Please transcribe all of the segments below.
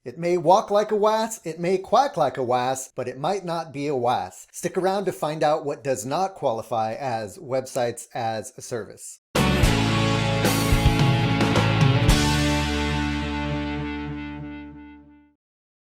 It may walk like a WaaS, it may quack like a WaaS, but it might not be a WaaS. Stick around to find out what does not qualify as websites as a service.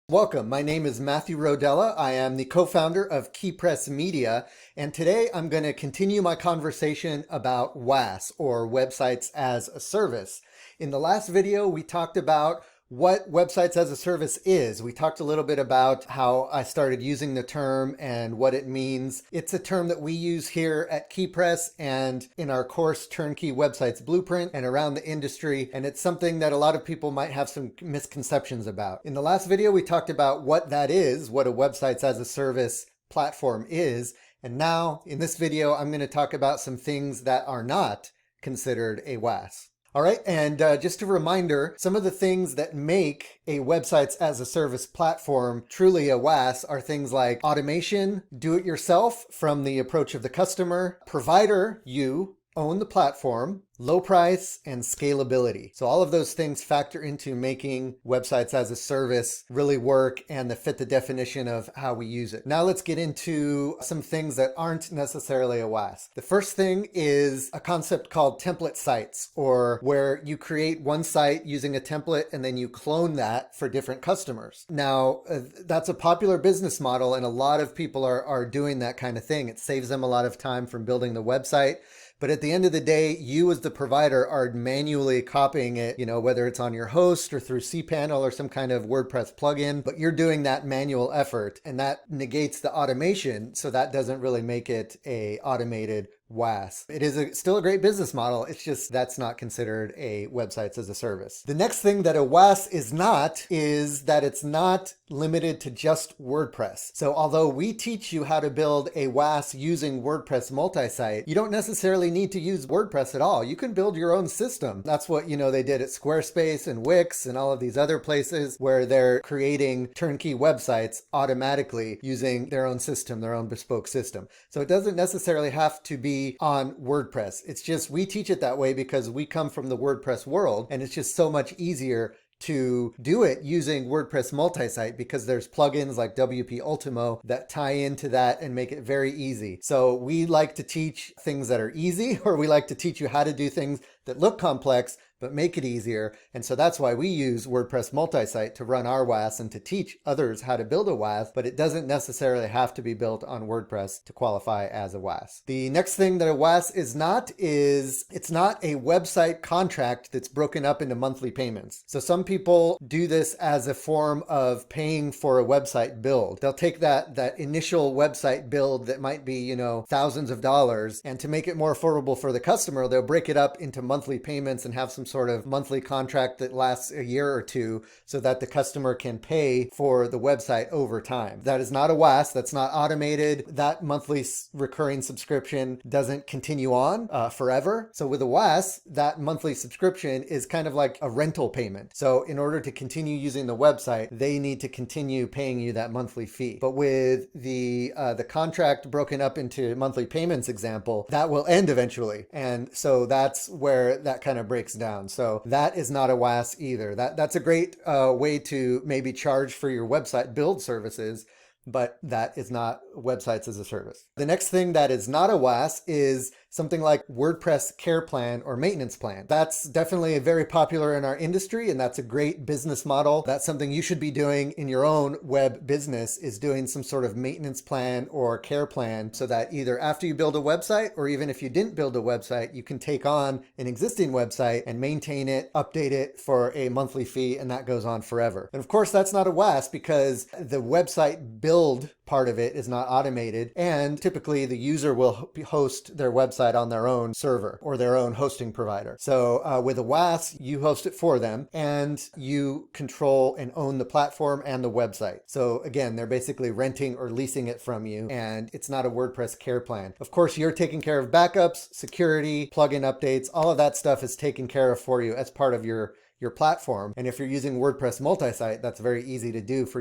Welcome, my name is Matthew RODELA. I am the co-founder of KeyPress Media, and today I'm going to continue my conversation about WaaS, or Websites as a Service. In the last video, we talked about what Websites as a Service is. We talked a little bit about how I started using the term and what it means. It's a term that we use here at KeyPress and in our course Turnkey Websites Blueprint and around the industry, and it's something that a lot of people might have some misconceptions about. In the last video, we talked about what that is, what a Websites as a Service platform is, and now in this video, I'm going to talk about some things that are not considered a WaaS. All right, and just a reminder, some of the things that make a Websites as a Service platform truly a WaaS are things like automation, do-it-yourself from the approach of the customer, provider, you own the platform, low price, and scalability. So all of those things factor into making Websites as a Service really work and that fit the definition of how we use it. Now let's get into some things that aren't necessarily a WaaS. The first thing is a concept called template sites, or where you create one site using a template and then you clone that for different customers. Now that's a popular business model and a lot of people are doing that kind of thing. It saves them a lot of time from building the website. But at the end of the day, you as the provider are manually copying it, whether it's on your host or through cPanel or some kind of WordPress plugin, but you're doing that manual effort and that negates the automation. So that doesn't really make it a automated WaaS. It is still a great business model. It's just that's not considered a Websites as a Service. The next thing that a WaaS is that it's not limited to just WordPress. So although we teach you how to build a WaaS using WordPress multi-site, you don't necessarily need to use WordPress at all. You can build your own system. That's what, they did at Squarespace and Wix and all of these other places where they're creating turnkey websites automatically using their own system, their own bespoke system. So it doesn't necessarily have to be on WordPress. It's just we teach it that way because we come from the WordPress world, and it's just so much easier to do it using WordPress multi-site because there's plugins like WP Ultimo that tie into that and make it very easy. So we like to teach things that are easy, or we like to teach you how to do things that look complex but make it easier. And so that's why we use WordPress multi-site to run our WaaS and to teach others how to build a WaaS, but it doesn't necessarily have to be built on WordPress to qualify as a WaaS. The next thing that a WaaS is it's not a website contract that's broken up into monthly payments. So some people do this as a form of paying for a website build. They'll take that initial website build that might be, thousands of dollars, and to make it more affordable for the customer, they'll break it up into monthly payments and have some sort of monthly contract that lasts a year or two so that the customer can pay for the website over time. That is not a WaaS. That's not automated. That monthly recurring subscription doesn't continue on forever. So with a WaaS, that monthly subscription is kind of like a rental payment. So in order to continue using the website, they need to continue paying you that monthly fee. But with the contract broken up into monthly payments example, that will end eventually. And so that's where that kind of breaks down. So that is not a WaaS either. That's a great way to maybe charge for your website build services, but that is not Websites as a Service. The next thing that is not a WaaS is something like WordPress Care Plan or Maintenance Plan. That's definitely very popular in our industry, and that's a great business model. That's something you should be doing in your own web business, is doing some sort of maintenance plan or care plan so that either after you build a website, or even if you didn't build a website, you can take on an existing website and maintain it, update it for a monthly fee, and that goes on forever. And of course, that's not a WaaS because the website build part of it is not automated, and typically the user will host their website on their own server or their own hosting provider. So with a WaaS, you host it for them and you control and own the platform and the website. So again, they're basically renting or leasing it from you, and it's not a WordPress care plan. Of course, you're taking care of backups, security, plugin updates, all of that stuff is taken care of for you as part of your your platform. And if you're using WordPress multi-site, that's very easy to do for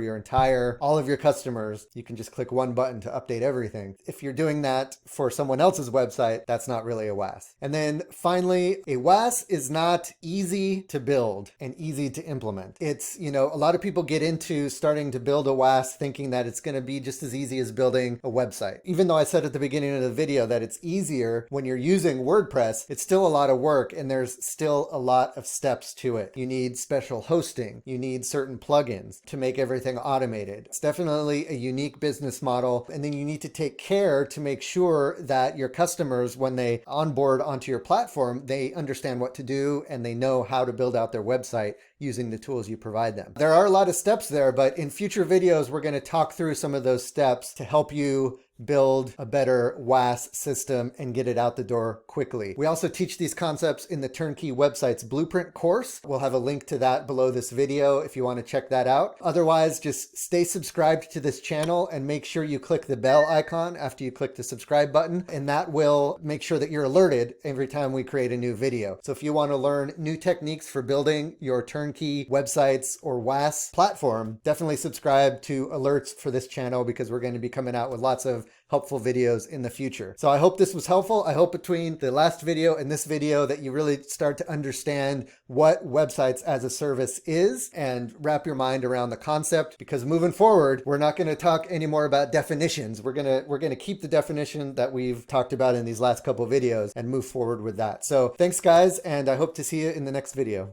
all of your customers. You can just click one button to update everything. If you're doing that for someone else's website, that's not really a WaaS. And then finally, a WaaS is not easy to build and easy to implement. It's, a lot of people get into starting to build a WaaS thinking that it's going to be just as easy as building a website. Even though I said at the beginning of the video that it's easier when you're using WordPress, it's still a lot of work and there's still a lot of steps to it. You need special hosting. You need certain plugins to make everything automated. It's definitely a unique business model. And then you need to take care to make sure that your customers, when they onboard onto your platform, they understand what to do and they know how to build out their website using the tools you provide them. There are a lot of steps there, but in future videos, we're going to talk through some of those steps to help you build a better WaaS system and get it out the door quickly. We also teach these concepts in the Turnkey Websites Blueprint course. We'll have a link to that below this video if you want to check that out. Otherwise, just stay subscribed to this channel and make sure you click the bell icon after you click the subscribe button, and that will make sure that you're alerted every time we create a new video. So if you want to learn new techniques for building your turnkey websites or WaaS platform, definitely subscribe to alerts for this channel because we're going to be coming out with lots of helpful videos in the future. So I hope this was helpful. I hope between the last video and this video that you really start to understand what websites as a service is and wrap your mind around the concept, because moving forward, we're not going to talk anymore about definitions. We're going to keep the definition that we've talked about in these last couple videos and move forward with that. So thanks guys, and I hope to see you in the next video.